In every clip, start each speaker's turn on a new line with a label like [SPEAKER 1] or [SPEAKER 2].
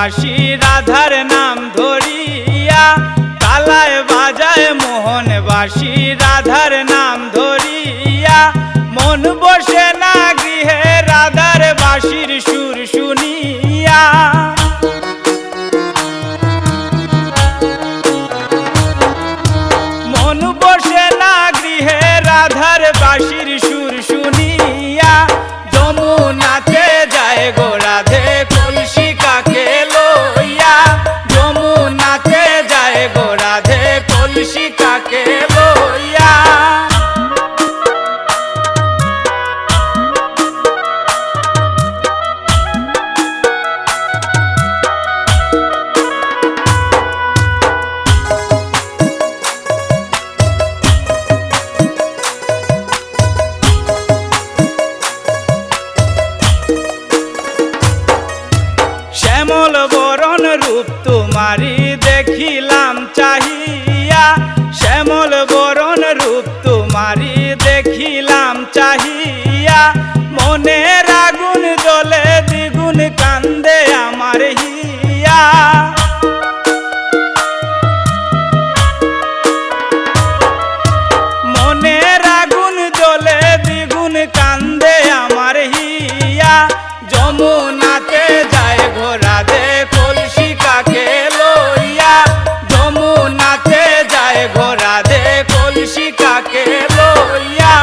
[SPEAKER 1] বাঁশি রাধার নাম ধরিয়া, কালায় বাজায় মোহন বাঁশি রাধার নাম ধরিয়া। মন বসে না গৃহে রাধার বাঁশির সুর শুনিয়া। মন বসে না গৃহে রাধার বাঁশির সুর শুনিয়া। যমুনাতে যায় গো রাধে কলসি কাকে লইয়া। যমুনাতে যায় গো রাধে কলসি কাকে লইয়া। শ্যামল বরণ রূপ তোমারি দেখিলাম চাহিয়া। শ্যামল বরণ রূপ তোমারি দেখিলাম চাহিয়া। মনের আগুন জ্বলে দ্বিগুণ কান্দে আমার হিয়া। মনের আগুন জ্বলে দ্বিগুণ কান্দে আমার হিয়া। যমুনাতে যায় গো রাধে কলসি কাকে লইয়া। যমুনাতে যায় গো রাধে কলসি কাকে লইয়া।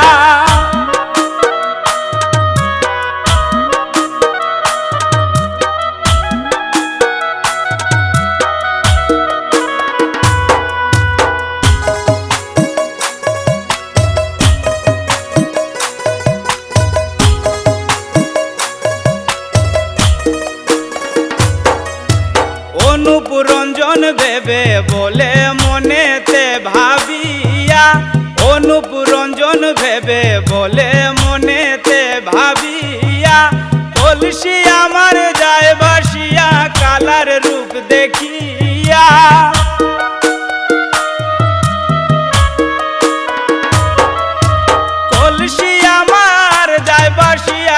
[SPEAKER 1] অনুপ রঞ্জন ভেবে বলে মনেতে ভাবিয়া। অনুপ রঞ্জন ভেবে বলে মনেতে ভাবিয়া। কলসি আমার যায় বাসিয়া কালার রূপ দেখিয়া। কলসি আমার যায় বাসিয়া